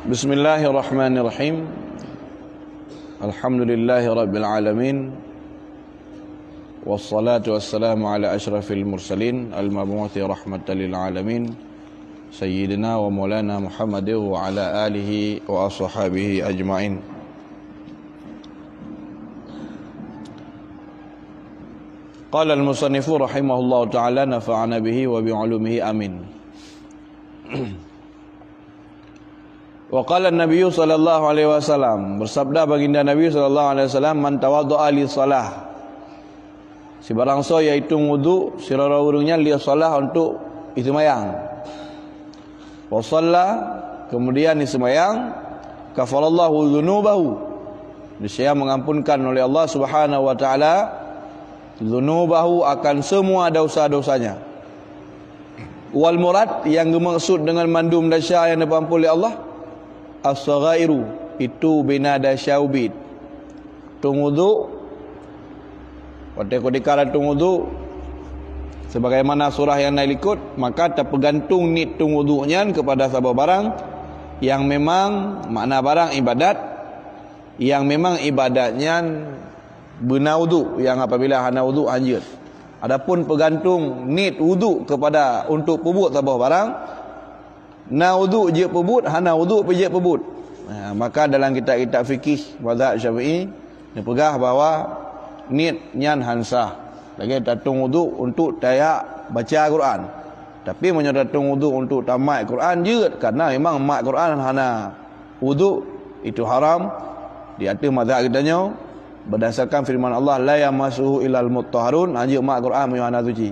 Bismillahirrahmanirrahim. Alhamdulillahirabbil alamin. Wassalatu wassalamu ala asyrafil mursalin al-mab'uthi rahmatan lil alamin sayyidina wa maulana Muhammadin wa ala alihi wa ashabihi ajmain. Qala al-musannifu rahimahullahu ta'ala nafa'ana bihi wa bi'ulumihi amin. Wa qala an-nabiy sallallahu alaihi wasallam, bersabda baginda Nabi sallallahu alaihi wasallam, man tawadda'a li salah, si barang so iaitu wudu sirara urungnya li salah untuk sembahyang. Wa shalla, kemudian sembahyang, kafarallahu dzunubahu, disaya mengampunkan oleh Allah Subhanahu wa taala dzunubahu akan semua dosa-dosanya. Wal murad, yang dimaksud dengan mandum dasya yang diampuni oleh Allah, as-saghairu, itu binada syaubid. Tung wudu, ketika tung wudu, sebagaimana surah yang naik ikut, maka terpegantung ni tung wudunya kepada sebuah barang yang memang makna barang ibadat, yang memang ibadatnya benar wudu, yang apabila hana wudu anjir. Adapun pegantung nit wudu kepada untuk pebut sebuah barang, na wudu je pebut, hana wudu je pebut. Maka dalam kitab-kitab fikih mazhab Syafi'i dipegah bahawa niat nyan hansah. Lagi tatung wudu untuk tayak baca Quran. Tapi menyodatung wudu untuk tamat Quran je, karena memang mat Quran hana wudu itu haram di atas mazhab kitanya berdasarkan firman Allah la yamassuhu illal mutahharun, hanya mat Quran menyana suci.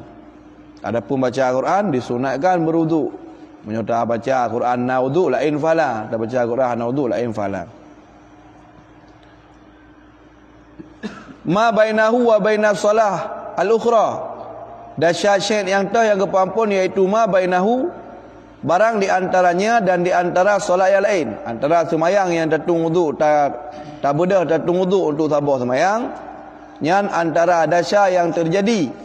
Adapun baca Quran disunatkan berwudu. Menyota baca Quran na wudu lain fala, tak baca Quran na wudu lain fala. Ma bainahu wa bainas salah al-ukhra, dasyat yang yang kepampun iaitu ma bainahu, barang di antaranya dan di antara solat yang lain. Antara semayang yang tatung wudu tak bedah tatung wudu untuk tabah semayang, nyan antara dasyat yang terjadi,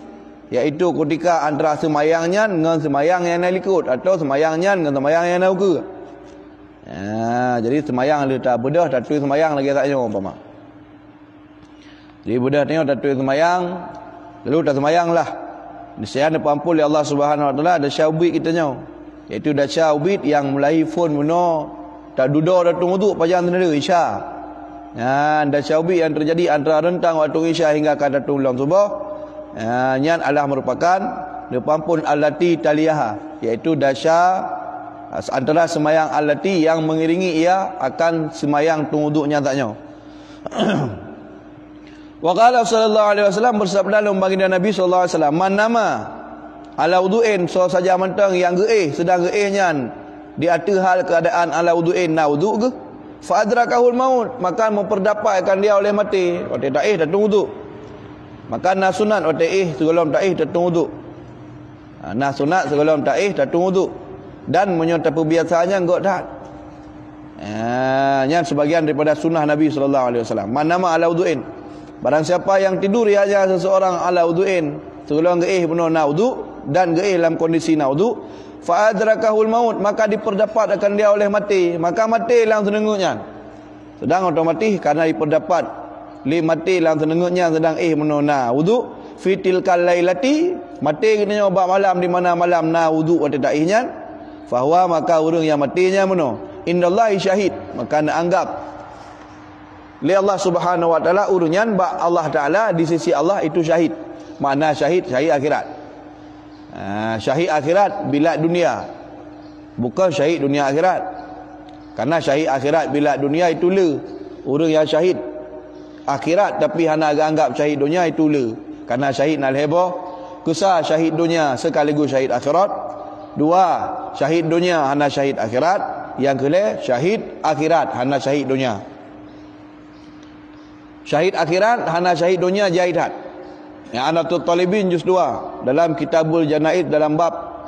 iaitu ketika antara semayangnya dengan semayang yang nak ikut, atau semayangnya dengan semayang yang nak ke. Jadi semayang dia tak bedah tak tu semayang lagi tak nyawa umpama. Jadi bedah tengok tak tu semayang, lalu tak semayang lah. Niscaya diampun oleh Allah Subhanahu wa taala ada syawbit kita nyawa. Iaitu dah syawbit yang mulai phone benar tak duduk datung wudu pajang tanda isya. Dah syawbit yang terjadi antara rentang waktu isya hingga ke datung bulan subuh. Nyan adalah merupakan diampun allati taliyaha, iaitu dasya antara semayang allati yang mengiringi ia akan semayang tunguduknya taknya. Wa qala sallallahu alaihi wasallam, bersabda baginda Nabi sallallahu alaihi wasallam, man nama ala wudu'in, so saja mentang yang sedang nyan di atas hal keadaan ala wudu'in na wudu ke, fa adrakahul maut, maka memperdapatkan dia oleh mati. Waktu tak datung wudu, maka na sunat waktu sebelum taih datung wudu. Na sunat sebelum taih datung wudu, dan menyertai perbiasaannya enggak tak. Yang sebagian daripada sunnah Nabi sallallahu alaihi wasallam. Man nama ala wudu'in, barang siapa yang tidur ianya seseorang ala wudu'in, sebelum benar na wudu dan dalam kondisi na wudu, fa adrakahul maut, maka diperdapatkan dia oleh mati, maka mati dalam senengutnya. Sedang otomatis karena diperdapat mati dalam senengutnya sedang menona wudu fitil kalailati, mati kita obat malam di mana malam na wudu waktu daihnya, fahuwa, maka urang yang matinya meno indallahi syahid, maka nak anggap li Allah Subhanahu wa taala urangnya Allah taala di sisi Allah itu syahid. Makna syahid akhirat. Syahid akhirat bila dunia, bukan syahid dunia akhirat. Karena syahid akhirat bila dunia itu le, orang yang syahid akhirat tapi hana anggap syahid dunia itu le. Karena syahid nak heboh, kusa syahid dunia sekaligus syahid akhirat. Dua, syahid dunia hana syahid akhirat. Yang kelima, syahid akhirat hana syahid dunia. Syahid akhirat hana syahid dunia jahidat. Yang Anatul Talibin juz 2 dalam Kitabul Janaid dalam bab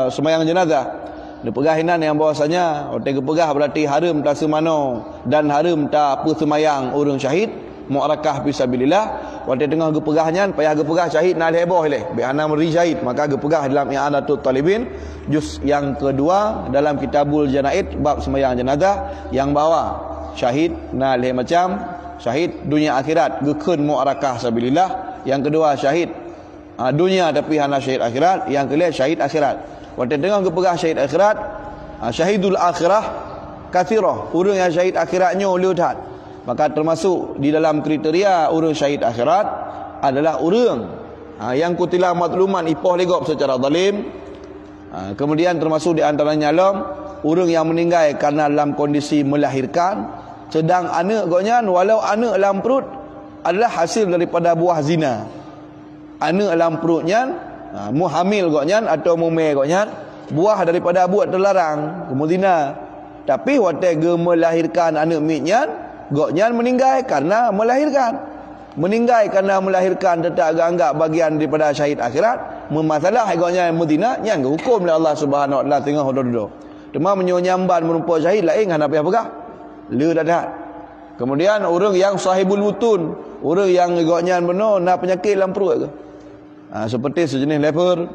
semayang jenazah, dia pegahinan yang bahwasanya orang pegah berarti haram tak semano dan haram tak apa semayang orang syahid, mu'arakah fisabilillah wate tengah gepegahnya payah gepegah syahid nak heboh leh be ana meri syahid maka gepegah dalam i'anatut talibin juz yang kedua dalam kitabul janaid bab sembahyang jenazah yang bawa syahid nak macam syahid dunia akhirat gekeun mu'arakah sabilillah, yang kedua syahid dunia tapi hana syahid akhirat, yang kelima syahid akhirat. Wate tengah gepegah syahid akhirat, syahidul akhirah kathirah, urang yang syahid akhiratnya liutat. Maka termasuk di dalam kriteria urang syahid akhirat adalah urang yang kutilah matluman ipoh legop secara zalim. Kemudian termasuk di antaranya urang yang meninggal karena dalam kondisi melahirkan, sedang anak goknya walau anak dalam perut adalah hasil daripada buah zina. Anak dalam perutnya mu hamil goknya atau mu me goknya buah daripada buat terlarang kemuzina. Tapi wate ge melahirkan anak mitnya goknya meninggal karena melahirkan. Meninggal karena melahirkan tetap anggap bagian daripada syahid akhirat. Memasalah goknya muzina yang hukum oleh Allah Subhanahu wa taala tengah hododo. Cuma menyonyamban merupa syahid lain hana payah le dadat. Kemudian orang yang sahibul wutun, orang yang goknya benar nak penyakit dalam perut ke. Seperti sejenis leper,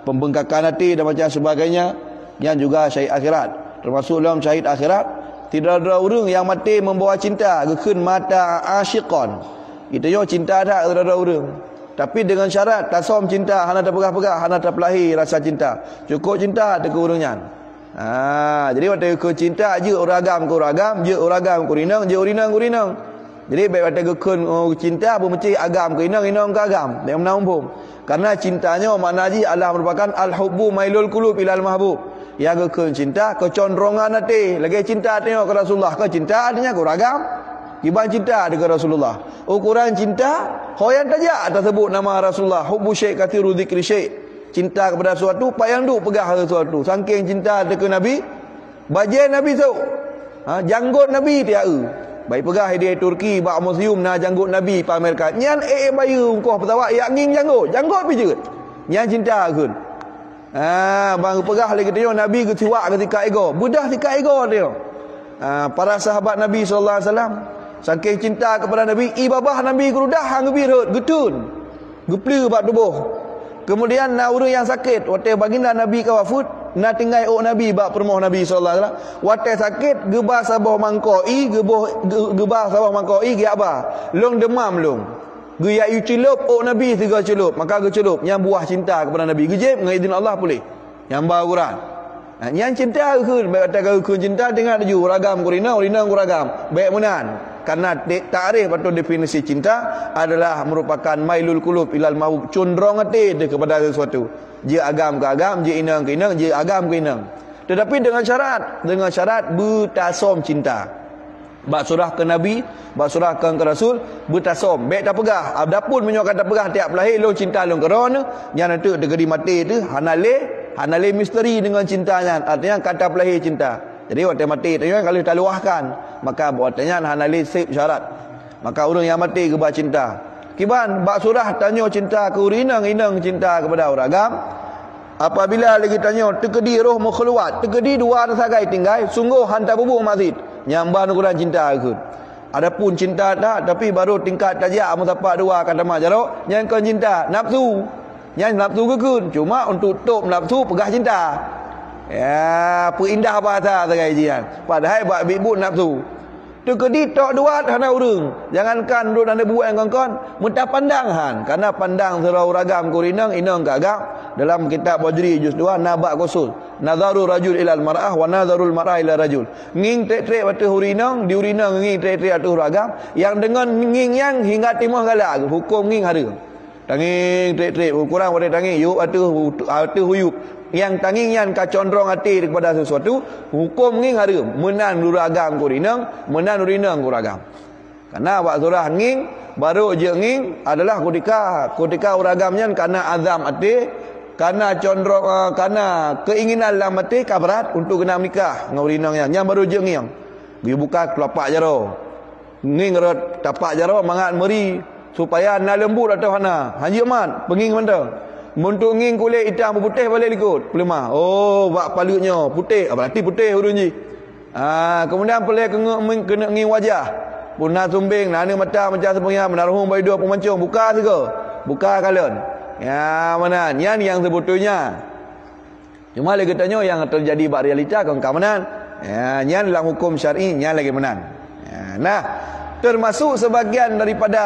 pembengkakan hati dan macam sebagainya, yang juga syahid akhirat. Termasuk dalam syahid akhirat tidak ada orang yang mati membawa cinta, gekeun mata asyiqan. Itu yo cinta tak ada orang. Tapi dengan syarat tasom cinta, hana terpegah-pegah, hana terpelahi rasa cinta. Cukup cinta dekat orangnya. Jadi waktu ke cinta je uragam ke uragam, je uragam ke urinang, je urinang ke urinang. Jadi baik waktu kekeun cinta bermeci agam ke inang ke agam. Dia menampung. Karena cintanya makna ji Allah merupakan al-hubbu mailul qulub ilal mahbub. Yang kekeun cinta kecondrongan hati. Lagi cinta tengok ke Rasulullah, ke cinta artinya ke uragam. Iban cinta dengan Rasulullah. Ukuran cinta hoyan tajak tersebut nama Rasulullah. Hubbu syai' kathiru dzikri syai'. Cinta kepada sesuatu payang duk pegah sesuatu. Saking cinta dekat Nabi, bajen Nabi tu. Janggut Nabi tiada. Baik pegah dia Turki bak museum na janggut Nabi pamerkan. Nyan bayu engkau petawak yak nging janggut. Janggut pi jeut. Nyan cinta kun. Bang pegah lagi tengok Nabi ketiwak ketika ego. Budah ketika ego dia. Para sahabat Nabi sallallahu alaihi wasallam saking cinta kepada Nabi, ibabah Nabi kerudah hang gebirut, getun. Gepleu bak tubuh. Kemudian na urang yang sakit, wate baginda Nabi ka wafat, na tinggal Nabi bak permoh Nabi sallallahu alaihi wasallam. Wate sakit gebah sabah mangkoi, gebah sabah mangkoi ge apa? Long demam long. Ge ya yu celup Nabi tiga celup, maka ge celup yang buah cinta kepada Nabi. Gejep dengan izin Allah boleh. Yang ba Quran. Yang cinta keun, baik kata keun cinta dengan ju ragam kurina kuragam. Baik menan. Karena takrif atau definisi cinta adalah merupakan mailul qulub ilal mahbub, condrong hati dia kepada sesuatu. Dia agam ke agam, dia inang ke inang, dia agam ke inang. Tetapi dengan syarat bertasom cinta. Bak surah ke Nabi, bak surah ke Rasul, bertasom. Baik tak pegah. Adapun menyok kata pegah tiap lahir long cinta long kerana, yang nanti tegedi mati tu hanale misteri dengan cintanya. Artinya kata pelahir cinta. Jadi waktu mati tanya kalau kita luahkan, maka buatnya hanali sip syarat. Maka orang yang mati ke cinta. Kiban bak surah tanya cinta ke inang cinta kepada uragam. Apabila lagi tanya tekedi roh makhluk, tekedi dua sagai tinggal, sungguh hantar bubuh masjid. Nyamban ukuran cinta ke. Adapun cinta tak, tapi baru tingkat tajak mutapak dua kata mak jarok, yang kau cinta nafsu. Yang nafsu kekun, cuma untuk top nafsu pegah cinta. Ya, perindah bahasa segai jian. Padahal buat bibut nafsu. Tu kedi tok duat hana urang. Jangankan duk anda buat yang kongkon, muntah pandang han. Karena pandang surau ragam kurinang inang kagak dalam kitab Wajri juz 2 nabak khusus. Nazaru rajul ilal mar'ah wa nazarul mar'ah ila rajul. Nging trek-trek batu hurinang, diurinang nging trek-trek batu ragam, yang dengan nging yang hingga timah galak hukum nging hari. Tanging trek-trek ukuran pada tanging yuk atu huyup. Yang tanging yang kacondrong hati kepada sesuatu, hukum nging hari menan uragam kurinang, menan urinang kuragam. Karena wak surah nging baru je nging adalah ketika uragamnya karena azam hati, karena condrong, karena keinginan dalam hati kabarat untuk kena menikah dengan urinangnya. Yang baru je nging. Dia buka telapak jaro. Nging rot tapak jaro mangat meri supaya na lembut atau hana. Haji amat penging mana? Untuk nging kulit hitam putih boleh ikut. Pelemah. Oh, bak palutnya putih. Berarti putih hurunji. Kemudian boleh kena nging wajah. punah tumbing nana mata macam sebenarnya menaruhung bagi dua pemancung buka juga. Buka kalian. Ya mana? Yang sebetulnya. Cuma lagi tanya yang terjadi bak realita kau mana? Ya, yang dalam hukum syar'i yang lagi menang. Ya, nah, termasuk sebagian daripada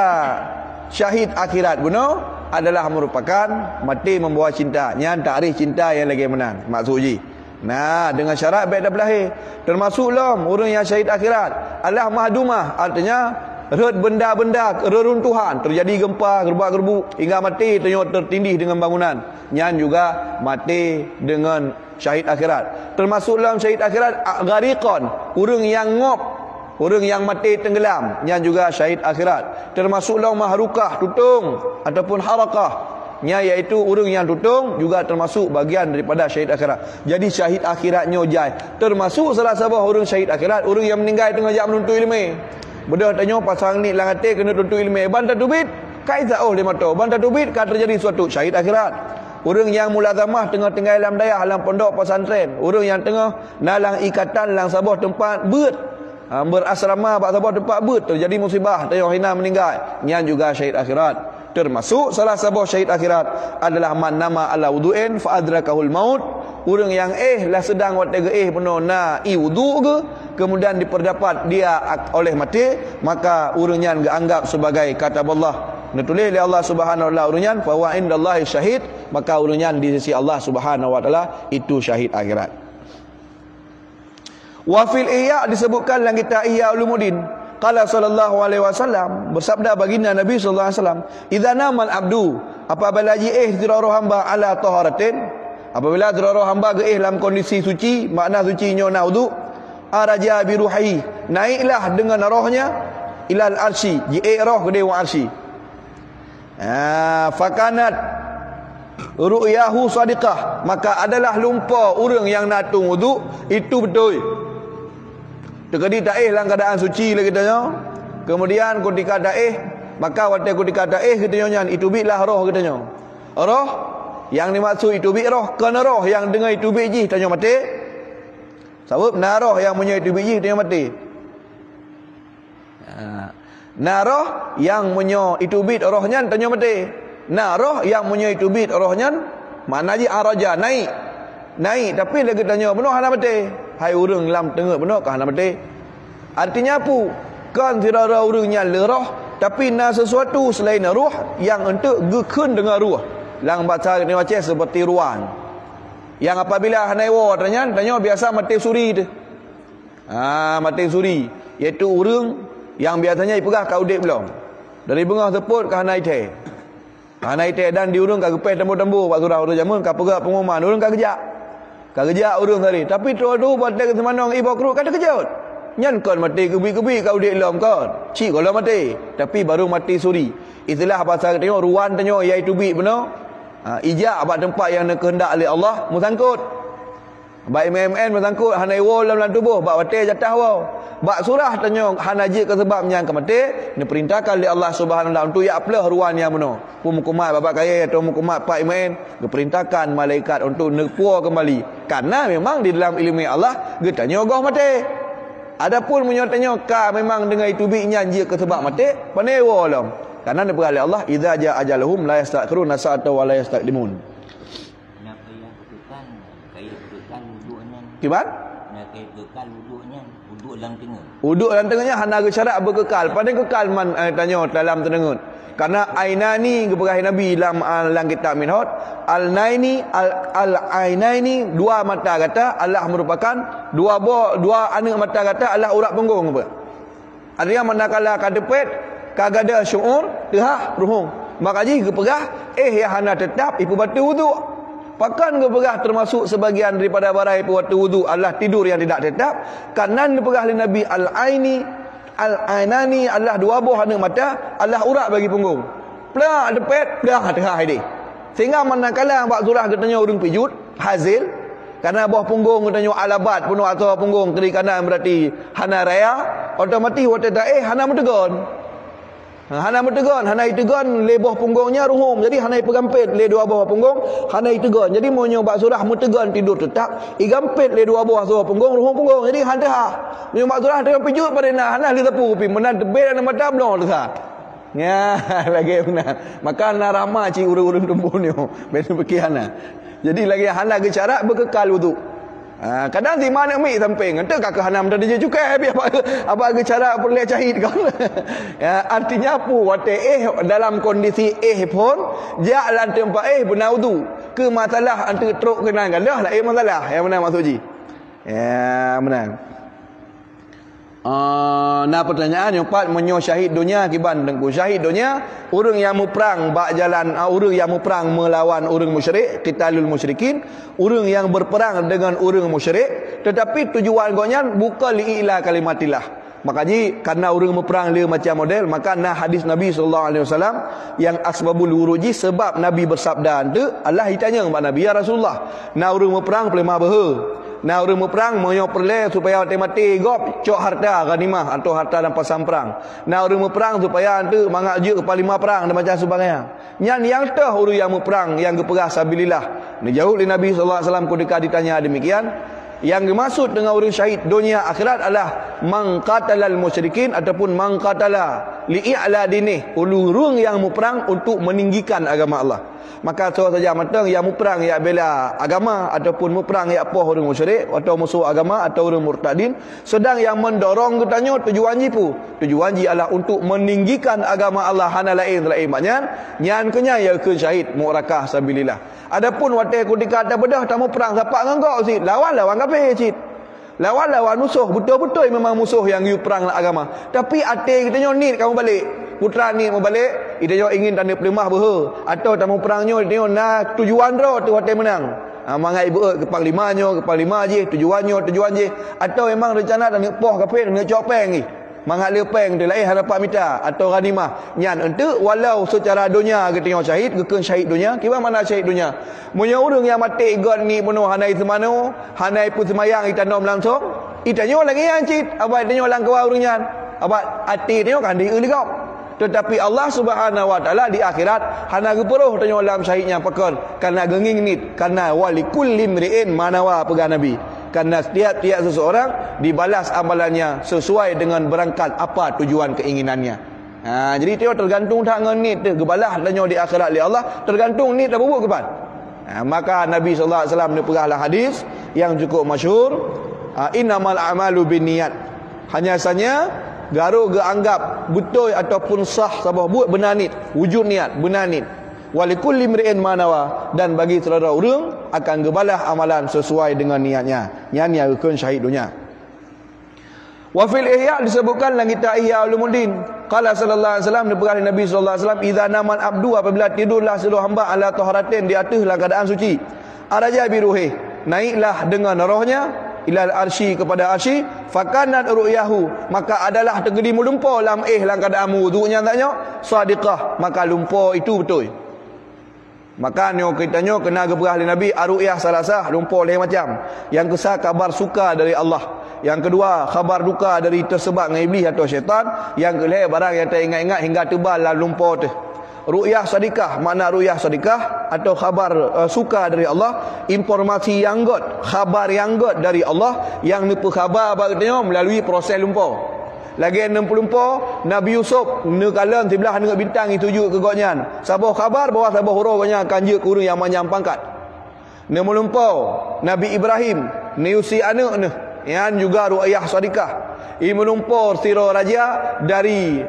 syahid akhirat bunuh adalah merupakan mati membawa cinta. Yang takrif cinta yang lagi menang. Maksud ji. Nah, dengan syarat baik dah belahir. Termasuk lom orang yang syahid akhirat adalah mahdumah, artinya red benda-benda reruntuhan, terjadi gempa, gerbak-gerbuk hingga mati tertindih dengan bangunan. Yang juga mati dengan syahid akhirat. Termasuk dalam syahid akhirat ghariqan, orang yang ngop, orang yang mati tenggelam, yang juga syahid akhirat. Termasuk dalam mahrukah, tutung ataupun harakah, iaitu orang yang tutung juga termasuk bagian daripada syahid akhirat. Jadi syahid akhiratnya jai. Termasuk salah sebuah orang syahid akhirat, orang yang meninggal tengah jam menuntut ilmu. Bedah tanya pasang ni lang hati kena tuntut ilmu. Ban tak tubit, kaiza oh lima tu. Ban tak tubit kan terjadi suatu syahid akhirat. Orang yang mulazamah tengah-tengah dalam dayah dalam pondok pesantren, orang yang tengah nalang ikatan dalam sebuah tempat berasrama pada sebuah tempat terjadi musibah, tengah hina meninggal, yang juga syahid akhirat. Termasuk salah sebuah syahid akhirat adalah man nama ala wudu'in fa adrakahul maut, orang yang lah sedang waktu penuh na wudu ke, kemudian diperdapat dia oleh mati, maka orangnya dianggap sebagai kata Allah, ditulis oleh Allah Subhanahu wa taala orangnya fa wa indallahi syahid, maka orangnya di sisi Allah Subhanahu wa taala itu syahid akhirat. Wa fil ihya disebutkan dalam kitab Ihya Ulumuddin, qala sallallahu alaihi wasallam, bersabda baginda Nabi sallallahu alaihi wasallam, idza namal abdu, apabila roh hamba ala taharatin, apabila roh hamba dalam kondisi suci, makna sucinya wudu, araja bi ruhi, naiklah dengan rohnya ilal arsy, roh ke dewan arsy. Fakanat ru'yahu sadiqah, maka adalah lumpur orang yang natung wudu itu betul. Terjadi taih dalam keadaan suci lagi tanya. Kemudian ketika taih, maka waktu ketika taih kita nyanyi itu bitlah roh kita nyanyi. Roh yang dimaksud itu bit roh, kerana roh yang dengar itu bit ji tanya mati. Sebab naroh yang punya itu bit ji tanya mati. Naroh yang punya itu bit rohnya tanya mati. Naroh yang punya itu bit rohnya makna ji araja naik. Naik tapi lagi tanya benar hana mati. Hai orang lam tengah benar kah hana mati. Artinya apa? Kan tidak ada orangnya lerah, tapi na sesuatu selain ruh yang untuk gekun dengan ruh. Lang bahasa ni macam seperti ruan. Yang apabila hanaiwa tanya biasa mati suri tu. Mati suri, iaitu orang yang biasanya ipegah kau dek belum. Dari bengah teput ke hanai teh. Hanai teh dan diurung ka gepeh tembu-tembu pak surah urang jamun ka pegak pengumuman urang ka kejak. Ka kejak urang tadi. Tapi tu buat dek semanong ibu kruk kata kejut. Nyan kon mati kebi-kebi kau dek lom kon. Cik kalau mati, tapi baru mati suri. Itulah bahasa tengok ruan tengok iaitu bi benar. Ijak abad tempat yang kehendak oleh Allah musangkut. Baik MMN musangkut hanai wol dalam tubuh bak mati jatah wau. Bak surah tanya hanaji ke sebabnya ke mati diperintahkan oleh Allah Subhanahu wa taala untuk ya aplah ruan yang benar. Pumukumat bapak kaya atau mukumat Pak MMN diperintahkan malaikat untuk nepua kembali. Karena memang di dalam ilmu Allah dia tanya gah mati. Adapun menyatanya ka memang dengan itu bi'nya dia ke sebab mati panewa lah. Karena dia berkata Allah idza jaa ajaluhum la yastakhiruna sa'atan wa la yastaqdimun. Kenapa yang kekal kaya kekal wuduknya? Gimana? Nak kaya kekal wuduknya, wuduk dalam tengah. Wuduk dalam tengahnya hana syarat berkekal. Pada kekal man tanya dalam tengah. Karena ainani kepada Nabi dalam kitab Minhaj, al-naini al-ainaini dua mata kata Allah merupakan dua anak mata kata Allah urat punggung apa. Artinya manakala kadepet kagada syuur tehah ruhung. Maka ji kepegah ya hana tetap ipu batu wudu. Pakan kepegah termasuk sebagian daripada barai waktu wudu Allah tidur yang tidak tetap. Kanan kepegah oleh Nabi al-ainani Allah dua buah anak mata Allah urat bagi punggung. Pelah depet, pelah tengah ini. Sehingga manakala bak surah katanya urang pijut hazil karena buah punggung katanya alabat penuh atau punggung kiri kanan berarti hana raya otomatis waktu hana mentegon. Hanai bertegon, hanai tegon le bawah punggungnya ruhum. Jadi hanai pegampit le dua bawah punggung, hanai tegon. Jadi mau nyoba surah mutegon tidur tetap, igampit le dua bawah punggung ruhum punggung. Jadi handah. Nyoba surah dia pijut pada nah, hanai le tepu pi menan tebel dan mata blong tu sah. Ya, lagi benar. Maka na ramah ci urang-urang tumbun ni. Betul bekiana. Jadi lagi hanai ke cara berkekal wudu. Kadang di mana mi samping ente kakak hanam dah dia juga biar apa cara boleh cahit kan. Ya, artinya apa wate dalam kondisi pun jalan tempat bernaudu ke masalah ante teruk kenal kan dah lah masalah yang mana maksud ji. Ya benar. Nah pertanyaan yang empat menyo syahid dunia kiban dengku syahid dunia orang yang perang bak jalan orang yang perang melawan orang musyrik qitalul musyrikin orang yang berperang dengan orang musyrik tetapi tujuan gonya bukan liila kalimatillah makanya karena orang berperang dia macam model maka nah hadis Nabi SAW yang asbabul wuruji sebab Nabi bersabda tu Allah ditanya kepada Nabi ya Rasulullah nah orang berperang pelema behe nah orang berperang mau perle supaya mati gop cok harta ghanimah atau harta dan pasang perang. Nah orang berperang supaya ante mangak je kepala lima perang dan macam sebagainya. Yang tah orang yang berperang yang keperah sabilillah. Ni jauh li Nabi sallallahu alaihi wasallam ketika ditanya demikian. Yang dimaksud dengan orang syahid dunia akhirat adalah mangqatalal musyrikin ataupun mangqatala li'ila dinih ulurung yang berperang untuk meninggikan agama Allah. Maka so saja matang yang berperang yang bela agama ataupun berperang yang apa orang musyrik atau musuh agama atau orang murtadin sedang yang mendorong katanya tujuan jipu tujuan ji adalah untuk meninggikan agama Allah hana lain banyak nyan kenya ya ke syahid mu'rakah sabilillah. Adapun wate ketika ada bedah tamu perang siapa ngangkau si lawan kafir cit lawan musuh betul-betul memang musuh yang you perang agama tapi ate kita nyonit kamu balik putra ni mau balik dia ingin tanda pelemah behe atau tamu perangnya dia nak tujuan ro tu wate menang mangai ibu kepang lima je tujuan je atau memang rencana dan poh kafir nak copeng ni mangat lepeng dia lain harapan mita atau ghanimah nyan ente walau secara dunia ke tengok syahid ke syahid dunia kiba mana syahid dunia punya orang yang mati god ni penuh hanai semano hanai pun semayang itanom langsung itanyo lagi yang cit abad tanyo lang kau orang nyan abad ati tengok kan dia ligau tetapi Allah Subhanahu wa taala di akhirat hana geperuh tanyo dalam syahidnya pakon karena genging nit karena walikul limriin manawa pegah nabi karena setiap seseorang dibalas amalannya sesuai dengan berangkat apa tujuan keinginannya. Jadi dia tergantung tak ngenit dia gebalah danyo di akhirat li Allah tergantung nit dah bubuk kepan. Maka Nabi sallallahu alaihi wasallam ni pegahlah hadis yang cukup masyhur innamal a'malu binniyat. Hanya saja garu ge anggap betul ataupun sah sabah buat benar nit wujud niat benar nit. Walikulli mri'in manawa dan bagi saudara orang akan gebalah amalan sesuai dengan niatnya. Yang rukun syahid dunia. Wa fil ihya disebutkan dalam kitab Ihya Ulumuddin qala sallallahu alaihi wasallam diberi Nabi sallallahu alaihi wasallam idza naman abdu apabila tidurlah seluruh hamba ala taharatin di atas dalam keadaan suci araja biruhi naiklah dengan rohnya ilal arsy kepada arsy fakanat ru'yahu maka adalah tergedi melumpur dalam dalam keadaan wudunya taknya sadiqah maka lumpur itu betul. Maka ni kitanya kena geberah oleh Nabi aruyah salasah lumpur lain macam. Yang kesal kabar suka dari Allah. Yang kedua khabar duka dari tersebab dengan iblis atau syaitan. Yang kelima barang yang tak ingat-ingat hingga tebal dalam lumpur tu. Ru'yah sadikah makna ru'yah sadikah atau khabar suka dari Allah, informasi yang god, khabar yang god dari Allah yang nipu khabar bagusnya melalui proses lumpur. Lagi 60 Nabi Yusuf nekalan sebelah dengan bintang itu tuju ke godnyan. Sabah khabar bahawa sabah huruf godnya akan je kurang yang manyam pangkat. 60 Nabi Ibrahim niusi anak ne. Yang juga ru'yah sadikah. Ia melumpur sirah raja dari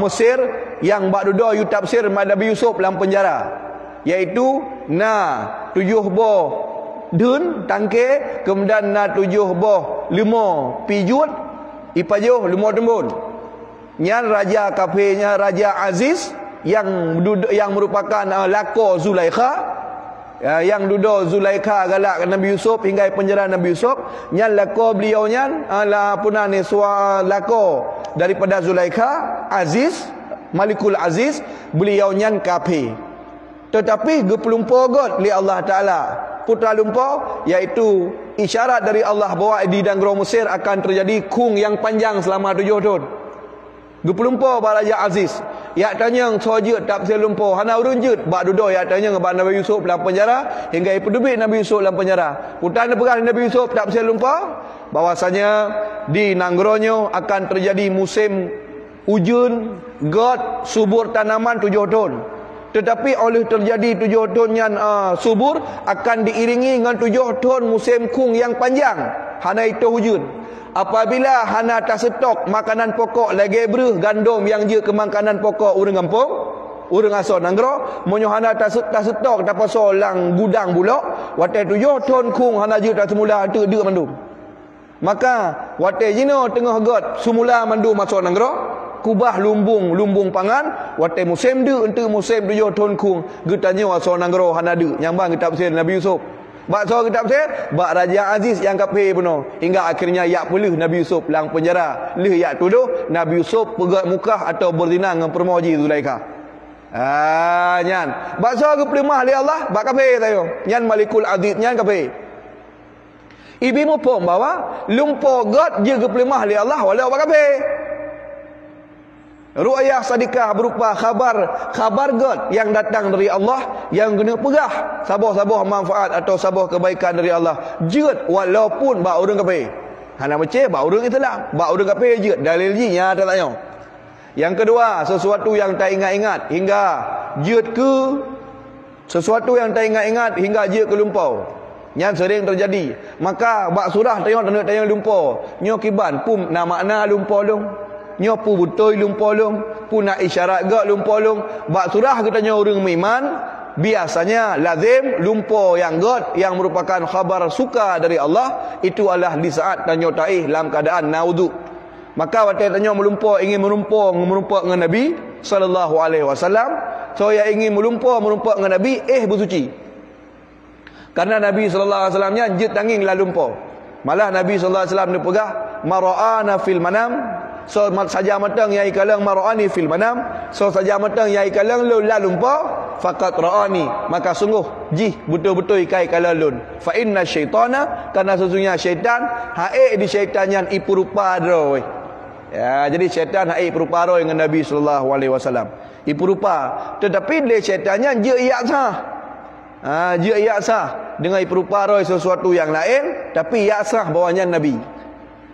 Mesir yang bak duda yu tafsir Nabi Yusuf dalam penjara. Iaitu 7 boh dun tangke kemudian 7 boh 5 pijut ipajuh 5 tembun. Nyan raja kafirnya Raja Aziz yang merupakan lako Zulaikha yang duduk Zulaikha galak Nabi Yusuf hingga penjara Nabi Yusuf. Nyan lako beliau nyan punah ni lako daripada Zulaikha Aziz Malikul Aziz beliau nyan kafir. Tetapi gepelumpur god li Allah Ta'ala putra lumpur iaitu isyarat dari Allah bahawa di negara Mesir akan terjadi kung yang panjang selama 7 tahun. Gepelumpur Raja Aziz. ya tanya sojud tak bisa lumpur hana urun jut bak duduk ya tanya ngebak Nabi Yusuf dalam penjara hingga ipedubik Nabi Yusuf dalam penjara putan pegang Nabi Yusuf tak bisa lumpur bahwasanya di Nanggronya akan terjadi musim hujan god subur tanaman 7 tahun. Tetapi oleh terjadi 7 tahun yang subur akan diiringi dengan 7 tahun musim kung yang panjang. Hana itu hujan. Apabila hana tak stok makanan pokok lagi beruh gandum yang je ke makanan pokok urang kampung, urang asal Nanggro, monyo hana tak stok tak pasal lang gudang bulak, watai 7 tahun kung hana je tak semula tu dia mandum. Maka watai jino tengah god semula mandum masuk Nanggro, kubah lumbung pangan watai musim dia untuk musim 7 tahun kung getanya asal Nanggro hana dia nyambang kitab tafsir Nabi Yusuf. Bak so kitab tafsir bak Raja Aziz yang kafir puno hingga akhirnya yak pelih Nabi Yusuf lang penjara lih yak tuduh Nabi Yusuf pegat mukah atau berzina dengan permoji Zulaikha. Nyan bak so ke pelimah li Allah bak kafir tayo nyan Malikul Aziz nyan kafir. Ibi mupom bawa lumpur god je ke pelimah li Allah walau bak kafir. Ru'yah sadikah berupa khabar God yang datang dari Allah yang kena pegah sabah manfaat atau sabah kebaikan dari Allah jeut walaupun bak urang kafir. Hana beceh bak urang Islam bak urang kafir jeut dalil ji nya tak tanya. Yang kedua sesuatu yang tak ingat-ingat hingga jeut ke sesuatu yang tak ingat-ingat hingga jeut ke lumpur. Yang sering terjadi. Maka bak surah tanya lumpur. Nyo kiban pum na makna lumpur long. Nyo pu butoi lumpur long, pu nak isyarat gak lumpur long. Bak surah katanya orang iman, biasanya lazim lumpur yang god yang merupakan khabar suka dari Allah itu adalah di saat tanya taih dalam keadaan naudhu. Maka waktu tanya melumpur ingin melumpur dengan Nabi sallallahu alaihi wasallam, so yang ingin melumpur dengan Nabi bersuci. Karena Nabi sallallahu alaihi wasallamnya jit tanging la lumpur. Malah Nabi sallallahu alaihi wasallam dia pegah mara'ana fil manam. So saja matang yai kalang mara'ani fil manam. So saja matang yai kalang lu la lumpur faqat ra'ani. Maka sungguh jih betul-betul kai kalang lun. Fa inna syaitana karena sesungguhnya syaitan haik di syaitan yang ipu rupa droi. Ya, jadi syaitan haik rupa droi dengan Nabi sallallahu alaihi wasallam. Ipu rupa. Tetapi dia syaitannya je iyak sah. Je iyak sah dengan ipu rupa droi sesuatu yang lain tapi iyak sah bawahnya Nabi.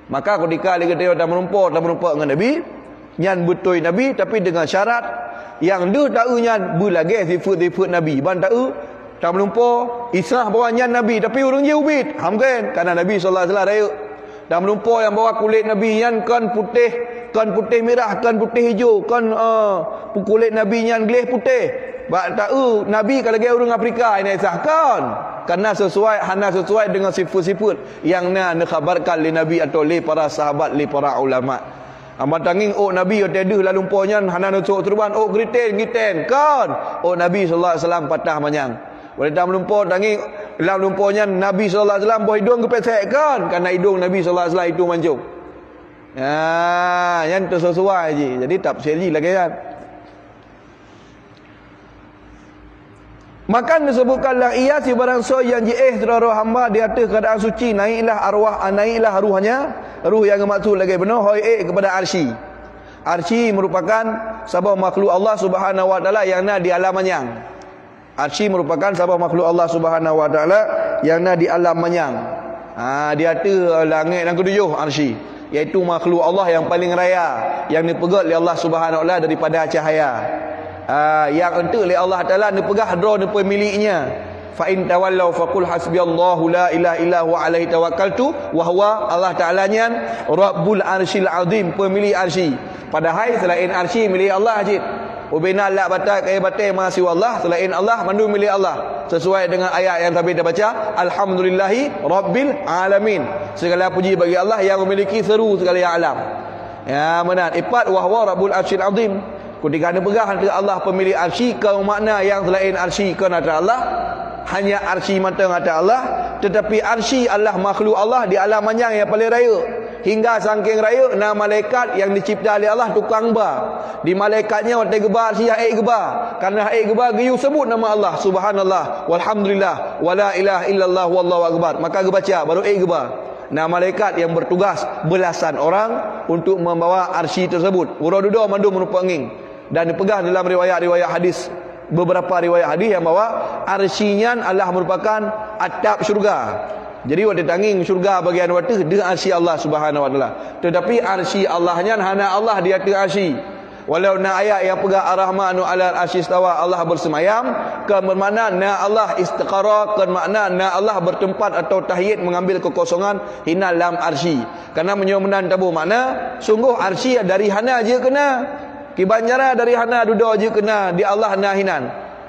Maka ketika dia kata dah menumpuk dengan Nabi, nyan betul Nabi tapi dengan syarat yang dia tahu nyan berlagi sifat-sifat Nabi. Ban tahu tak menumpuk isah bawa nyan Nabi tapi orang je ubit. Hamkan karena Nabi sallallahu alaihi wasallam raya. Dah menumpuk yang bawa kulit Nabi nyan kan putih merah, kan putih hijau, kan kulit Nabi nyan gelih putih. Bak tahu Nabi kalau dia orang Afrika ini sahkan. Karena sesuai dengan sifat-sifat yang nak khabarkan li Nabi atau li para sahabat, li para ulama. Amat tanging Nabi yo teduh la lumpurnya hana nusuk turban giten kan. Nabi sallallahu alaihi wasallam patah manyang. Boleh dalam lumpur tanging dalam lumpurnya Nabi sallallahu alaihi wasallam boh hidung kepesek kan karena hidung Nabi sallallahu alaihi wasallam itu mancung. Yang tu sesuai je. Jadi tafsir je lagi kan. Maka disebutkanlah ia si barang so yang jiih terara hamba di atas keadaan suci naiklah ruhnya, ruh yang maksud lagi benar hoi kepada arsy. Arsy merupakan sabah makhluk Allah Subhanahu wa taala yang ada di alam manyang. Arsy merupakan sabah makhluk Allah Subhanahu wa taala yang ada di alam manyang. Di atas langit yang ketujuh arsy, iaitu makhluk Allah yang paling raya yang dipegat oleh Allah Subhanahu wa taala daripada cahaya. Yang entuk oleh Allah Taala ni pegah dro ni pemiliknya. Fa in tawallau faqul hasbiyallahu la ilaha illa huwa alaihi tawakkaltu wa huwa Allah Taala nya Rabbul Arsyil Azim, pemilik arsy. Padahal selain arsy milik Allah ajid. Ubina la batai kai batai masih Allah selain Allah mandu milik Allah. Sesuai dengan ayat yang tadi kita baca, alhamdulillahi rabbil alamin. Segala puji bagi Allah yang memiliki seru segala yang alam. Ya benar. Ipat wa huwa Rabbul Arsyil Azim. Ketika anda pegang hati Allah pemilik arsy, kau makna yang selain arsy kan ada Allah, hanya arsy mata ada Allah, tetapi arsy Allah makhluk Allah di alam manyang yang paling raya. Hingga saking raya, nama malaikat yang dicipta oleh Allah tukang ba. Di malaikatnya waktu gebar arsy haik gebar. Karena haik gebar geyu sebut nama Allah, subhanallah, walhamdulillah, wala ilaha illallah wallahu akbar. Maka gebaca baru haik gebar. Nah malaikat yang bertugas belasan orang untuk membawa arsy tersebut. Urau duduk mandu menumpang nging. Dan dipegang dalam riwayat-riwayat hadis, beberapa riwayat hadis yang bahawa arsy-Nya Allah merupakan atap syurga. Jadi waktu tanging syurga bagian waktu dia arsy Allah Subhanahu wa taala. Tetapi arsy Allahnya hana Allah di atas arsy. Walau na ayat yang pegang ar-Rahmanu 'alal arsy istawa, Allah bersemayam, kan bermakna na Allah istiqara, kan makna na Allah bertempat atau tahyid mengambil kekosongan hina lam arsy. Karena menyomenan tabu makna sungguh arsy dari hana je kena. Kibanjara dari hana duduk je kena di Allah na hinan.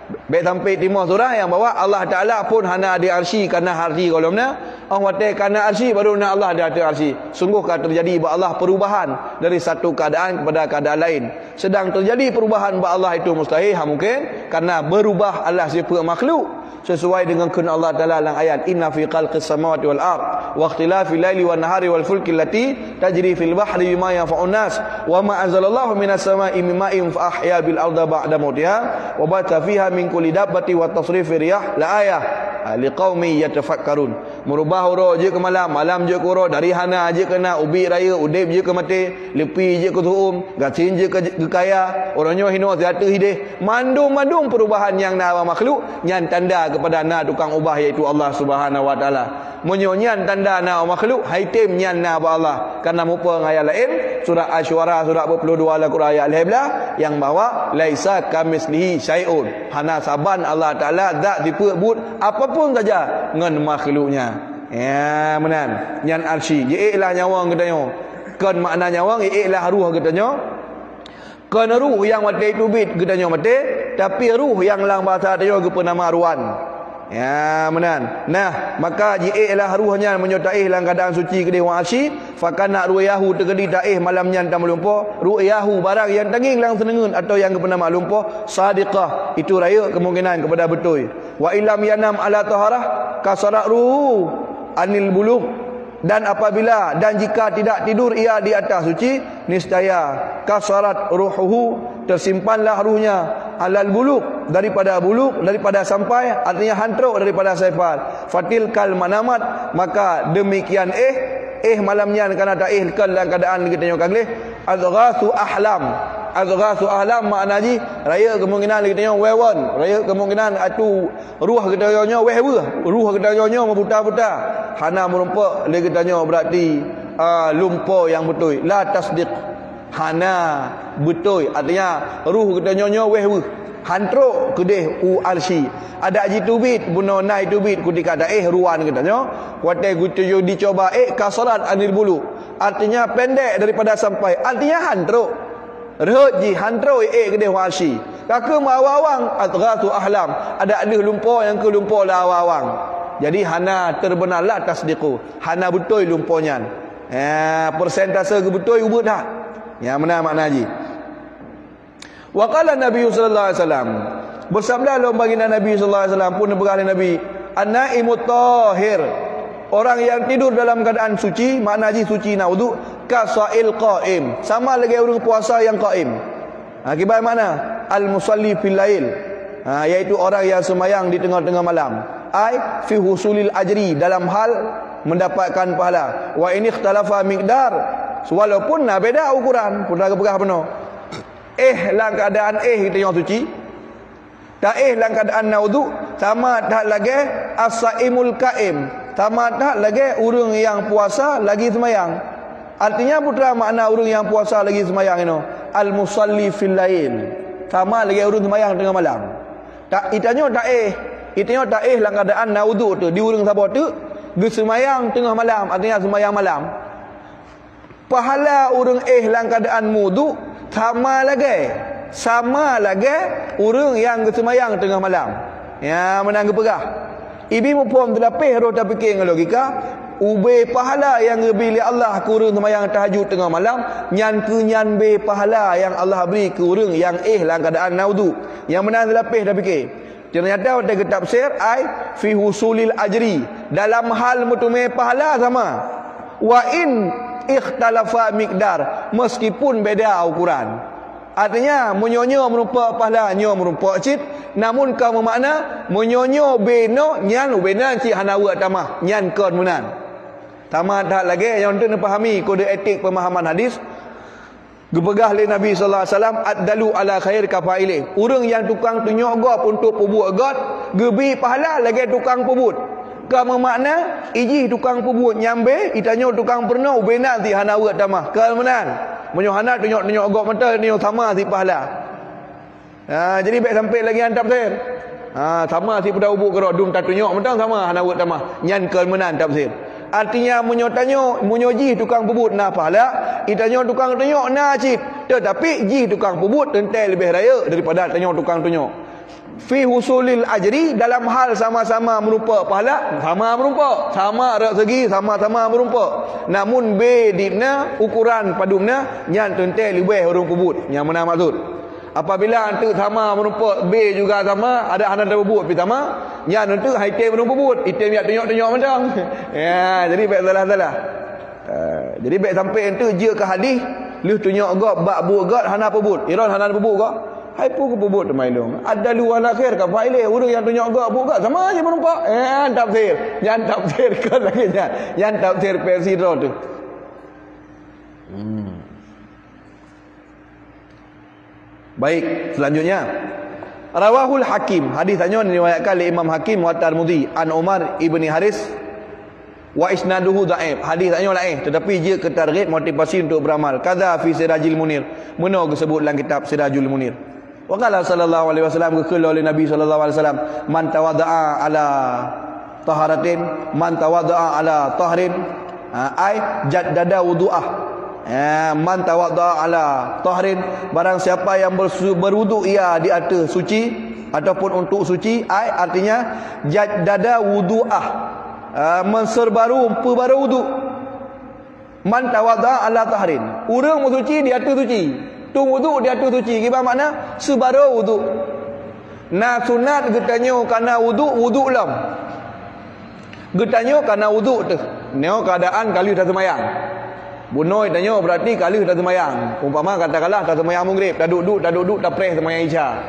Baik sampai timur surah yang bawa Allah Ta'ala pun hana di arsy karena arsy kalau mana Allah watai karena arsy baru na Allah di atas arsy. Sungguhkah terjadi ba Allah perubahan dari satu keadaan kepada keadaan lain. Sedang terjadi perubahan ba Allah itu mustahil, mungkin karena berubah Allah sifat makhluk sesuai dengan kehendak Allah Ta'ala dalam ayat inna fi khalqis samawati wal ard wa ikhtilafil laili wan nahari wal fulki allati tajri fil bahri bima yanfa'un nas wa ma anzalallahu minas sama'i min ma'in fa ahya bil arda ba'da mautiha wa bata fiha min kulli dabbati wa tasrifir riyah la ayah liqaumi yatafakkarun. Merubah huruf je ke malam, malam je ke huruf, dari hana je kena ubi raya, udip je ke mati, lepi je ke tuum, gacin je ke kaya, orangnya hino zat hidih. Mandung-mandung perubahan yang nawa makhluk nyan tanda kepada na tukang ubah iaitu Allah Subhanahu wa taala. Menyonyan tanda na makhluk haitim nyan na ba Allah. Karena mupa ayat lain surah Asy-Syu'ara surah 42 al-Quran ayat 11 yang bahawa laisa kamislihi syai'un. Hana saban Allah Taala zat disebut apapun saja ngan makhluknya. Ya menan nyan arsy je lah nyawang katanya. Kan makna nyawang lah ruh katanya. Kan ruh yang mati tubit katanya mati, tapi ruh yang lang bahasa dia ke nama ruan. Ya menan. Nah, maka ji'lah ruhnya menyertai dalam keadaan suci ke dewan arsy, fakana ruyahu tergedi taih malamnya tam lumpuh, ruyahu barang yang tanging lang senengun atau yang bernama lumpuh sadiqah, itu raya kemungkinan kepada betul. Wa illam yanam ala taharah kasarat ruhu anil bulugh, dan apabila dan jika tidak tidur ia di atas suci, niscaya kasarat ruhuhu, tersimpanlah ruhnya alal buluk, daripada sampai, artinya hantruk daripada saifal. Fatil kal manamat, maka demikian malamnya karena taih dalam keadaan kita tengok kali azghasu ahlam makna ji raya kemungkinan kita tengok wewon, raya kemungkinan atu ruh kita tengok wehwe, ruh kita tengok buta-buta hana merumpak dia kita tengok berarti lumpur yang betul la tasdiq hana betul, artinya ruh kita tengok wehwe hantruk kedeh arsy. Ada ji tubit buno nai tubit ketika daih ruan katanya kuatai gutu dicoba kasarat anil bulu, artinya pendek daripada sampai, artinya hantruk rehut ji hantruk kedeh arsy. Kaka mawawang atghatu ahlam, ada lumpur yang ke lumpur la awang. Jadi hana terbenar la tasdiqu, hana betul lumpurnya. Persentase ke betul ubut dah. Ya mana makna ji. Wa qala Nabi sallallahu alaihi wasallam, bersabda baginda Nabi sallallahu alaihi wasallam pun berkata Nabi, an-naimut tahir, orang yang tidur dalam keadaan suci, makna ji suci nak wudu, kasail qaim, sama lagi orang puasa yang qaim. Akibat mana? Al-musalli fil lail, iaitu orang yang sembahyang di tengah-tengah malam. Ai fi husulil ajri, dalam hal mendapatkan pahala. Wa in ikhtalafa miqdar, walaupun beda ukuran, pun pegah penuh. Dalam keadaan kita yang suci, tak dalam keadaan naudu, sama tak lagi as-saimul qaim, sama tak lagi orang yang puasa lagi semayang. Artinya putra makna orang yang puasa lagi semayang itu al-musalli fil lail, sama lagi orang semayang tengah malam. Tak itanya tak dalam keadaan naudu tu di orang sabar tu ge semayang tengah malam, artinya semayang malam. Pahala orang dalam keadaan wudu sama lagi orang yang bersemayang tengah malam. Ya menang pegah. Ibi mupom terlapih roh tak fikir dengan logika, ube pahala yang diberi Allah ke orang semayang tahajud tengah malam, nyan be pahala yang Allah beri ke orang yang dalam keadaan naudu. Yang menang terlapih tak fikir. Ternyata ada tafsir ai fi husulil ajri, dalam hal mutume pahala sama. Wa in ikhtalafa miqdar, meskipun beda ukuran. Artinya menyonyo merupa pahala, nyo merupa cit, namun kamu makna menyonyo beno nyan bena ci hanawa tamah nyan kon munan. Tamah tak lagi yang tu pahami kode etik pemahaman hadis. Gepegah oleh Nabi sallallahu alaihi wasallam addalu ala khair kafailih. Urang yang tukang tunjuk gop untuk pebut got, gebi pahala lagi tukang pebut. Ka makna iji tukang pebut nyambe, itanyo tukang pernah ubena ti hana wet tamah. Kelmenan. Menyo hana tunjuk gop mata ni sama si pahala. Jadi baik sampai lagi antap tafsir. Sama si pada ubuk kerok dum tak tunjuk mata sama hana wet tamah. Nyan kelmenan tafsir. Artinya menyotanyo menyoji tukang pebut na pahala, itanyo tukang tunjuk na cip. Tetapi ji tukang pebut tentai lebih raya daripada tanyo tukang tunjuk. Fi husulil ajri, dalam hal sama-sama merupa pahala, sama merupa, sama rak segi sama-sama merupa. Namun be dipna ukuran padumna nyan tentai lebih orang pebut. Yang mana maksud? Apabila antu sama merupa B juga sama, ada hana pebut pi sama, nya antu item merupa pebut, item yak tunjuk-tunjuk macam. Ya, jadi baik salah-salah. Jadi baik sampai antu je ke hadis, leh tunjuk gop bak bu got hana pebut. Iron hana pebut gop. Hai pu ke pebut mailung. Ada luan akhir ka faile, urang yang tunjuk gop bu got sama aja merupa. Tafsir. Yang tafsir kan lagi nya. Yang tafsir Persidro tu. Baik, selanjutnya Rawahul Hakim, hadis tanya diriwayatkan oleh Imam Hakim wa Tirmidzi an Umar ibni Haris wa isnaduhu dhaif. Hadis tanya lain tetapi dia ketarget motivasi untuk beramal. Kadza fi Sirajul Munir. Mana disebut dalam kitab Sirajul Munir. Wa qala sallallahu alaihi wasallam qala oleh Nabi sallallahu alaihi wasallam man tawaddaa ala taharatin man tawaddaa ala tahrin ai jaddada wudu'ah. Man tawadda ala tahrin, barang siapa yang berwuduk ia di atas suci ataupun untuk suci, artinya jaddada wudu'ah, menserbaru perbaru wuduk. Man tawadda ala tahrin, urang bersuci di atas suci, tung wuduk di atas suci, gimana makna sebaru wuduk. Nah sunat getanyo kana wuduk lam, getanyo kana wuduk tu neo keadaan kali dah semayang. Bunoi tanya berarti kali dah semayang. Umpama katakanlah dah semayang maghrib, dah duduk dah preh semayang isya.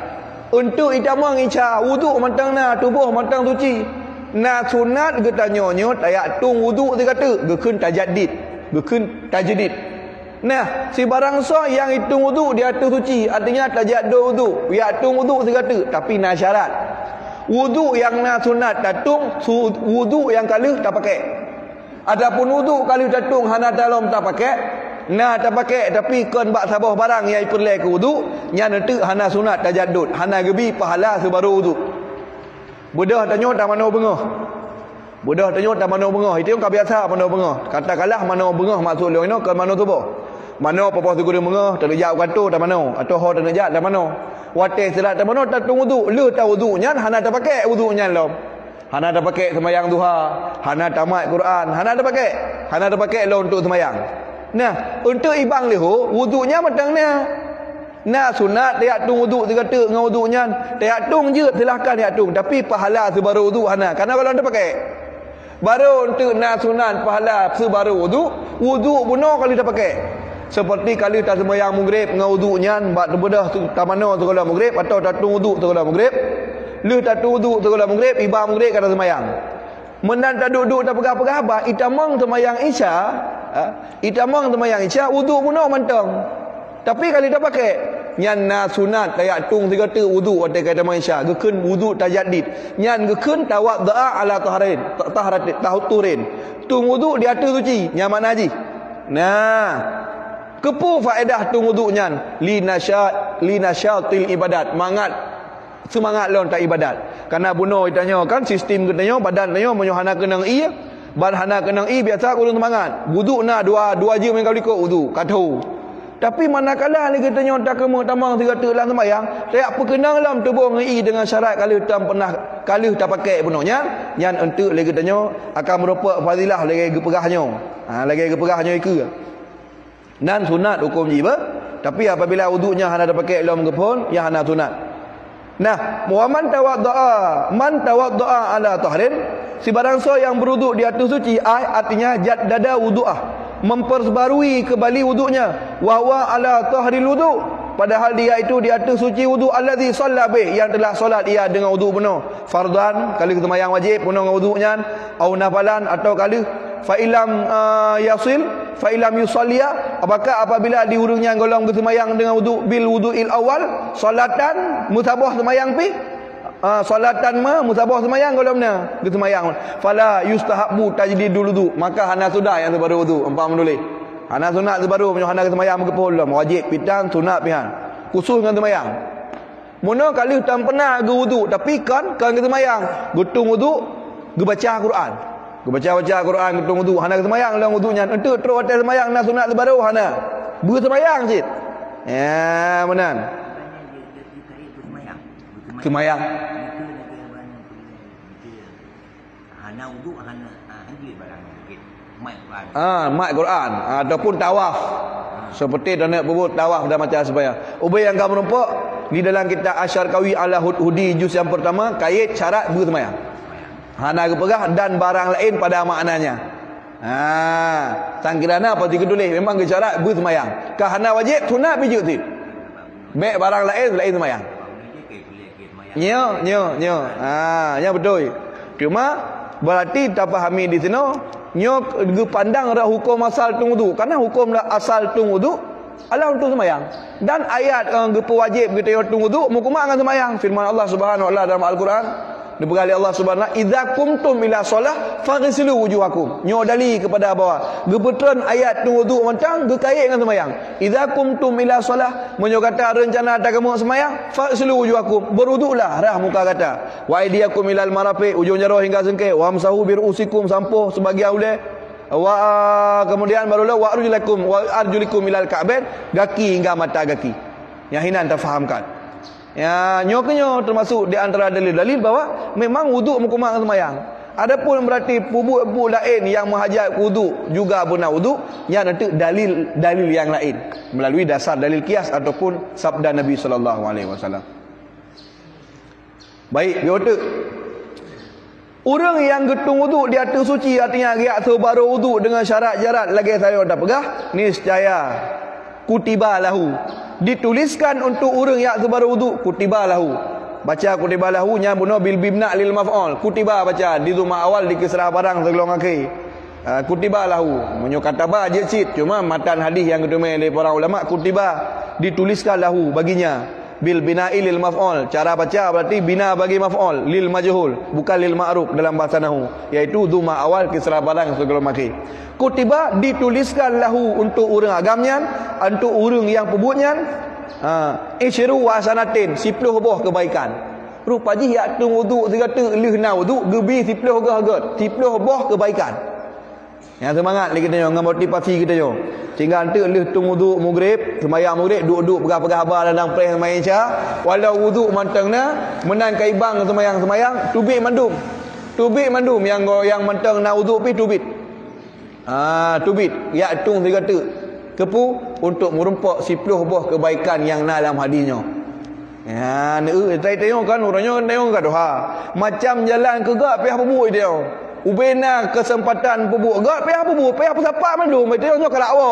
Untuk itamang isya, wuduk matang na tubuh matang suci. Na sunat getanyonyo tayak tung wuduk dia kata, gekeun tajaddid, gekeun tajdid. Nah, si barang so yang hitung wuduk dia atas suci, artinya tajaddud wuduk. Ya tung wuduk dia kata, tapi na syarat. Wuduk yang na sunat tatung, wuduk yang kali tak pakai. Adapun wuduk kalau tatung hana dalam tak pakai, nah tak pakai tapi kon bak sabah barang yang perlu ke wuduk, nya nanti hana sunat tajaddud, hana gebi pahala sebaru wuduk. Budah tanya tak mana bengah. Budah tanya tak mana bengah. Itu yang biasa mana bengah. Katakanlah mana bengah maksud dia ke mana tu boh. Mana apa tu guru bengah, tak jauh kantor tak mana, atau ho tak jauh tak mana. Wate selat tak mana tatung wuduk, lu tak wuduknya hana tak pakai wuduknya lom. Hana dah pakai semayang duha, hana tamat Quran, hana dah pakai lo untuk semayang. Nah, untuk ibang leho, wuduknya matangnya. Nah, sunat dia tung wuduk dia kata dengan wuduknya, dia tung je silahkan dia tung, tapi pahala sebaru wuduk hana. Karena kalau anda pakai baru untuk nah sunat pahala sebaru wuduk bunuh kalau dah pakai. Seperti kali tak semayang maghrib dengan wuduknya, bak terbedah tak mana sekolah maghrib atau tak tung wuduk sekolah maghrib. Lu tak duduk sekolah maghrib, iba maghrib kata semayang. Mendan tak duduk tak pegah-pegah abah, itamang semayang isya, wuduk pun mantang. Tapi kalau tak pakai, nyan na sunat tayak tung tiga tu wuduk atau kata isya, gekeun wuduk tajaddid. Nyan gekeun tawaddaa ala tahurin. Tung wuduk di atas suci, nyan makna haji. Nah, kepu faedah tung wuduk nyan li nasyatil ibadat, semangat lawan tak ibadat. Karena bunuh ditanya kan sistem katanya badan tanya menyohana kenang i, hana kenang i biasa kurang semangat. Wuduk na dua jam yang kau ikut wuduk katau. Tapi manakala lagi tanya tak kemu tamang tiga dalam sembahyang, tak perkenang dalam tubuh ngi dengan syarat kalau tak pernah kalau tak pakai bunuhnya, yang untuk lagi tanya akan merupakan fadilah lagi gepegahnya. Lagi gepegahnya itu. Dan sunat hukum jiba, tapi apabila wuduknya hana tak pakai dalam gepon, yang hana sunat. Nah, man tawaddaa ala tahrin, si barang so yang berwuduk di atas suci, artinya jaddada wudu'ah, memperbarui kembali wuduknya, wa huwa ala tahril wudu', padahal dia itu di atas suci wuduk allazi shalla bih, yang telah solat ia dengan wuduk penuh, fardan kali sembahyang wajib penuh dengan wuduknya, au nafalan atau kali fa ilam yasil fa ilam yusalliya, apakah apabila diurungnya golong bersemayang dengan wudu bil wuduil awal salatan musabah semayang pi salatan musabah semayang golongnya bersemayang fala yustahabbu tajdidul wudu, maka hana sudah yang terbaru wudu. Empat menulis hana sunat terbaru punya hana semayang berkepul wajib pitan sunat pihan khusus dengan semayang. Muna kali tak pernah ge wudu tapi kan semayang gutung wudu ge baca Quran. Ge baca Quran gutung wudu hana semayang dalam wudunya. Entu terus atas semayang nak sunat terbaru hana. Bersemayang cit. Ya, benar. Semayang. Hana wudu hana anjir barang sikit. Mai Quran. Mai Quran ataupun tawaf. Seperti dana berbut tawaf dah macam supaya. Ubay yang kamu nampak di dalam kitab Asyarqawi ala Hudi juz yang pertama kait syarat bersemayang. Hana kepegah dan barang lain pada maknanya. Tangkirana apa ditulis memang ke syarat bersemayang. Ka hana wajib sunat pijut tu. Baik barang lain semayang. Nyo. Ya betul. Cuma berarti tak fahami di sini nyo pandang dah hukum asal tung wudu. Karena hukum asal tung wudu adalah untuk semayang. Dan ayat gepa wajib kita yang tung wudu mukuma dengan semayang. Firman Allah Subhanahu wa taala dalam Al-Quran, diberi Allah Subhanahu idza kumtum ila solah faghsilu wujuhakum. Nyo dali kepada bawah. Gebetulan ayat tung wudu macam gekait dengan semayang. Idza kumtum ila solah menyo kata rencana ada kamu semayang faghsilu wujuhakum. Berwuduklah rah muka kata. Wa aydiyakum ilal marafiq, ujung jari hingga sengkeh. Wa amsahu bi ru'usikum, sampuh sebagian ulai. Wa kemudian barulah wa arjulikum ilal ka'bain, kaki hingga mata kaki. Yang hinan terfahamkan. Ya, nyoknya termasuk di antara dalil-dalil bahawa memang wuduk mukuma dengan semayang. Adapun berarti pubuk-pubuk lain yang menghajat wuduk juga benar wuduk, yang nanti dalil yang lain melalui dasar dalil qiyas ataupun sabda Nabi sallallahu alaihi wasallam. Baik, biota. Orang yang getung wuduk di atas suci artinya dia terbaru wuduk dengan syarat-syarat lagi saya dah pegah, niscaya kutiba lahu, dituliskan untuk orang yang terbaru wuduk kutiba lahu. Baca kutiba lahu nya bunuh bil bibna lil maf'ul. Kutiba baca di rumah awal di kisrah barang segelong akhir. Kutiba lahu menyo kataba je cit, cuma matan hadis yang kedua oleh para ulama kutiba dituliskan lahu baginya. Bil bina'i lil maf'ul. Cara baca berarti bina bagi maf'ul lil majhul, bukan lil ma'ruf dalam bahasa nahwu, iaitu duma awal kisra barang sebelum akhir. Kutiba dituliskan lahu untuk orang agamnya, untuk orang yang pebutnya, isyiru wasanatin, 10 buah kebaikan. Rupa ji ya tung wudu segata lih na wudu gebi 10 gagat, 10 buah kebaikan. Yang semangat lagi kita dengan motivasi kita yo. Sehingga nanti lih tung wudu maghrib, sembahyang maghrib duduk pegah-pegah abah dalam preh sembahyang isya, walau wudu mantangna menang kaibang sembahyang tubik mandum. Tubik mandum yang mantang na wudu pi tubit. Tubit ya tung segata kepu untuk merumpak 10 buah kebaikan yang dalam hadisnya. Ya, tengok kan orangnya tengok kat doha. Macam jalan ke gak pihak pebuk dia. Ubena kesempatan pebuk gak pihak pebuk, pihak pesapa mandum, tengoknya karakwa.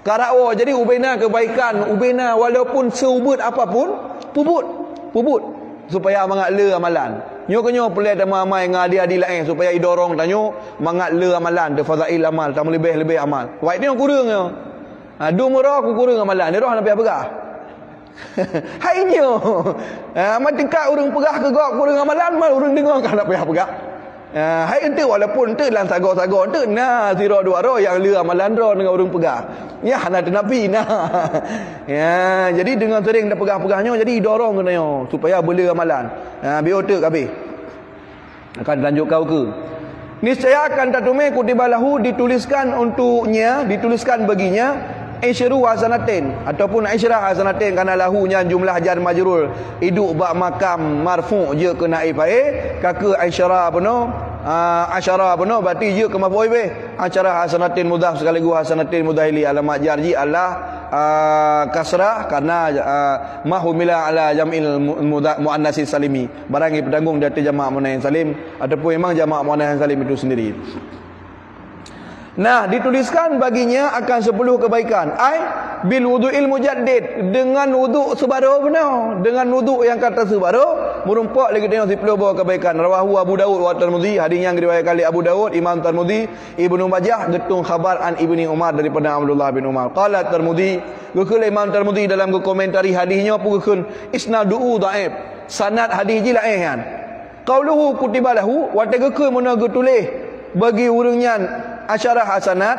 Karakwa jadi ubena kebaikan, ubena walaupun seubut apapun, pubut supaya mengatla amalan. Nyo pelai damai ngadi-adi lain supaya idorong tanyo mengatla amalan, de fadail amal, tam lebih amal. Wai tengok kurang yo. Du murah ku kurang amalan, dia roh nak pihak pegah. Hai nyo. Mati kat urang pegah ke gak kurang amalan, mal urang dengar kan nak pihak pegah. Hai ente walaupun ente dalam sago-sago ente nah zero dua ro yang lira amalan ro dengan urang pegah. Ya nak nabi nah. Ya, jadi dengan sering dah pegah-pegahnya jadi dorong kenanya supaya boleh amalan. Biar otak habis. Akan lanjut kau ke. Niscaya akan tatume kutibalahu dituliskan untuknya, dituliskan baginya isyru hasanatin ataupun isyrah hasanatin kana lahunya jumlah jar majrur iduk bak makam marfu je ke naib baik kaka isyara penuh asyara penuh berarti je ke maf'ul bih asyara hasanatin mudhaf sekaligus hasanatin mudahili alamat jarji Allah kasrah karena mahumila ala jam'il muannats salimi barang yang bertanggung dari jamak muannas salim ataupun memang jamak muannas salim itu sendiri. Nah, dituliskan baginya akan 10 kebaikan. Ai bil wudu'il mujaddid, dengan wuduk sebaru benar. Dengan wuduk yang kata sebaru, merumpak lagi tengok 10 buah kebaikan. Rawahu Abu Daud wa Tirmizi, hadis yang diriwayatkan oleh Abu Daud, Imam Tirmizi, Ibnu Majah getung khabar an Ibni Umar daripada Abdullah bin Umar. Qala Tirmizi, gukul Imam Tirmizi dalam komentari hadisnya apa gukun isnadu'u dhaif. Sanad hadis ji lain kan. Qauluhu kutiba lahu wa tegekul mana getulis bagi urangnya asyarah hasanat,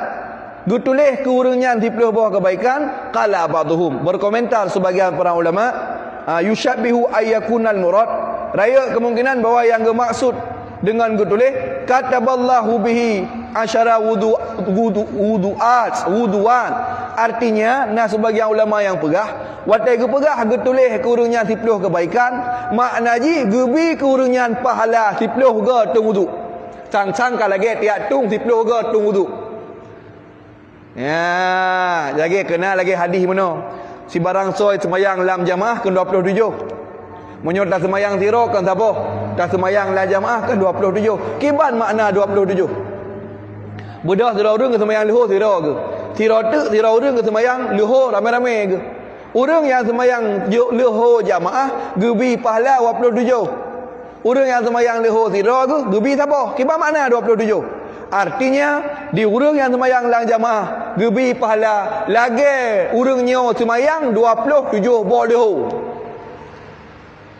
getulis ke urangnya 10 buah kebaikan. Qala ba'dhum, berkomentar sebagian para ulama, yushabbihu ayyakunal murad, raya kemungkinan bahawa yang bermaksud dengan getulis kataballahu bihi asyara wudu'an, artinya nah sebagian ulama yang pegah watai pegah getulis ke urangnya 10 kebaikan, makna ji gebi ke urangnya pahala 10 ga tung wudu, sang-sang lagi tiap tung 10 ga tung wudu. Ya, lagi kena lagi hadis mana? Si barang soy semayang lam jamaah kan 27. Menyot tak semayang tiro kan siapa? Tak semayang la jamaah kan 27. Kiban makna 27. Bedah tira urang ke semayang luhur tira ke? Tira tek tira urang ke semayang luhur ramai-ramai ke? Urang yang semayang luhur jamaah gebi pahala 27. Urang yang semayang luhur tira ke gebi siapa? Kiban makna 27. Artinya di urang yang semayang lang jamaah gebi pahala lagi urangnya semayang 27 bodoh.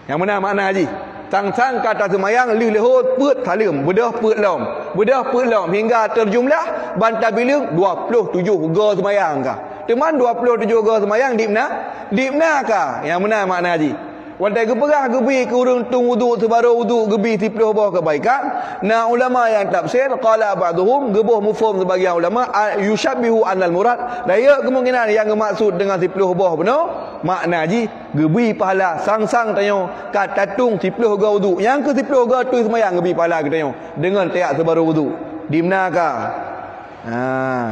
Yang mana makna haji? Sang-sang kata semayang lih lehut put salim, bedah put lom. Bedah put lom hingga terjumlah bantai bilang 27 ga semayang kah? Teman 27 ga semayang di mana? Di mana kah? Yang mana makna haji? Wantai keperah gebi ke urang tung wudu sebaru wudu gebi 10 buah kebaikan. Nah ulama yang tafsir qala ba'dhum gebuh mufhum sebagian ulama yushabbihu anal murad, raya kemungkinan yang bermaksud dengan 10 buah benar makna ji gebi pahala sang-sang tanya kata tung 10 ga wudu, yang ke 10 ga tu semayang gebi pahala kita tanya dengan tiap sebaru wudu. Di manakah?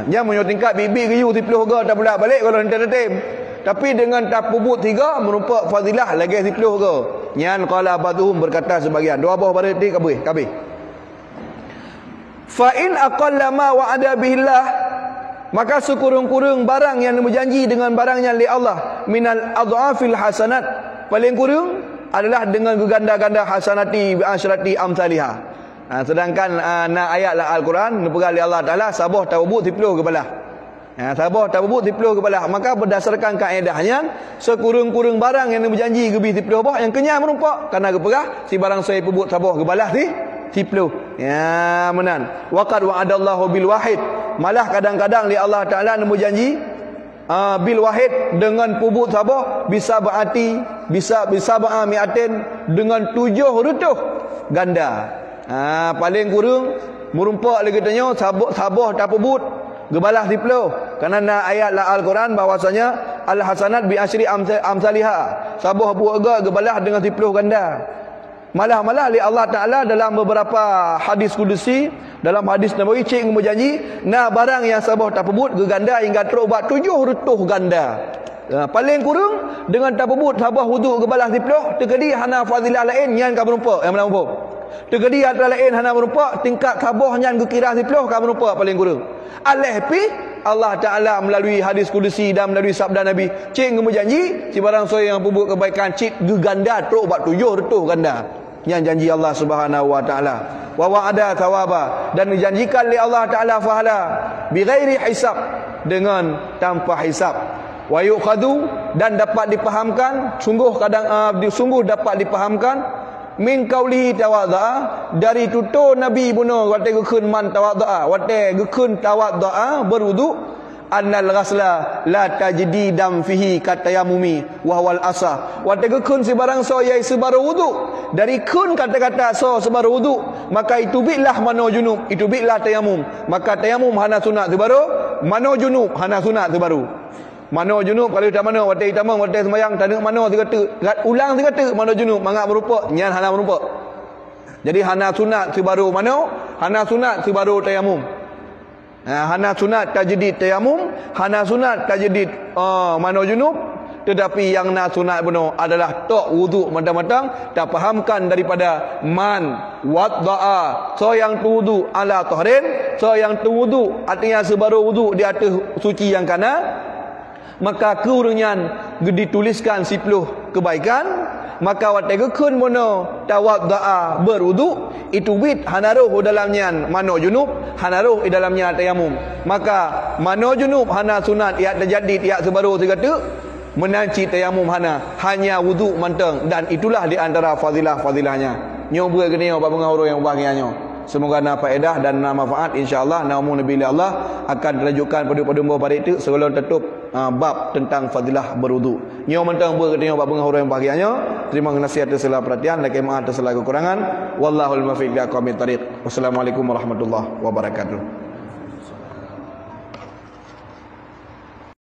Jangan menyo tingkat bibi geyu 10 ga tak pula balik kalau nanti tetem. Tapi dengan tapubut 3 merupakan fadilah lagi 10 ke. Nyan qala ba'dhum berkata sebagian. Dua buah berarti kabeh. Fa in aqalla ma wa'ada billah, maka sekurang-kurang barang yang berjanji dengan barangnya li Allah minal adhafil hasanat, paling kurang adalah dengan ganda-ganda hasanati bi asyrati amsalihah. Sedangkan ayat Al-Quran dipegang oleh Allah Taala sabah tawbut 10 kepala. Sabah tabubut 10 kepala, maka berdasarkan kaedahnya sekurang-kurang barang yang berjanji gebi 10 buah yang kenyang merumpak karena keperah si barang saya pebut sabah kebalah 10. Ya menan. Waqad wa'adallahu bil wahid, malah kadang-kadang li Allah Taala nak berjanji bil wahid dengan pebut sabah bisa berarti bisa mi'atin dengan 700 ganda. Paling kurang merumpak lagi tanya sabah tak pebut gebalah 10. Kerana ayat Al-Quran bahwasanya al-hasanat bi asyri amsalihah, sabah buah gebalah dengan 10 ganda. Malah li Allah Taala dalam beberapa hadis kudusi, dalam hadis Nabawi cik berjanji nah barang yang sabah tak pebut geganda hingga terobat 700 ganda. Paling kurang dengan tak pebut sabah wudu gebalah 10 terjadi hana fadilah lain yang ka berumpa yang mana umum. Terjadi antara lain hana merupak tingkat sabahnya gekira 10 ka merupak paling kurang. Alehpi Allah Taala melalui hadis kudusi dan melalui sabda Nabi cik berjanji si barang saya yang berbuat kebaikan cik geganda terobat 700 ganda. Yang janji Allah Subhanahu wa taala. Wa wa'ada thawaba, dan dijanjikan oleh Allah Taala pahala bi ghairi hisab, dengan tanpa hisab. Wa yuqadu, dan dapat dipahamkan sungguh dapat dipahamkan min qaulihi tawadha, dari tutur Nabi bunuh wate gekun man tawadha, wate gekun tawadha berwudu, annal ghasla la tajdi dam fihi katayamumi wa wal asa, wate gekun si barang so yai sebaru wudu, dari kun kata-kata so sebaru wudu, maka itu bilah mano junub, itu bilah tayamum, maka tayamum hana sunat sebaru, mano junub hana sunat sebaru. Mano junub kalau tak mano wate hitamang wate semayang tak mano tiga ulang tiga mano junub mangak merupak nyan hana merupak. Jadi hana sunat sebaru mano, hana sunat sebaru tayamum. Hana sunat tajdid tayamum, hana sunat tajdid mano junub, tetapi yang na sunat benar adalah tok wudu matang-matang, tak fahamkan daripada man wadda'a, so yang tu wudu ala tahrin, so yang tu wudu artinya sebaru wudu di atas suci yang kanan, maka keurungan dituliskan 10 kebaikan, maka watega kun mono tawaddaa berwudu itu wit hanaruh dalamnya mano junub hanaruh di dalamnya tayamum. Maka mano junub hana sunat ia terjadi ia sebaru segata menanci tayamum hanya wudu manteng, dan itulah di antara fadilah-fadilahnya. Nyo ber kene apa pengaruh yang bahagiannya. Semoga na faedah dan na manfaat, insyaallah namu nabi Allah akan dilanjutkan pada itu sebelum tutup bab tentang fadilah berwudu. Nyo manteng ber kene apa pengaruh yang bahagiannya. Terima kasih atas segala perhatian dan maaf atas segala kekurangan. Wallahul muwaffiq ila aqwamit thariq. Wassalamualaikum warahmatullahi wabarakatuh.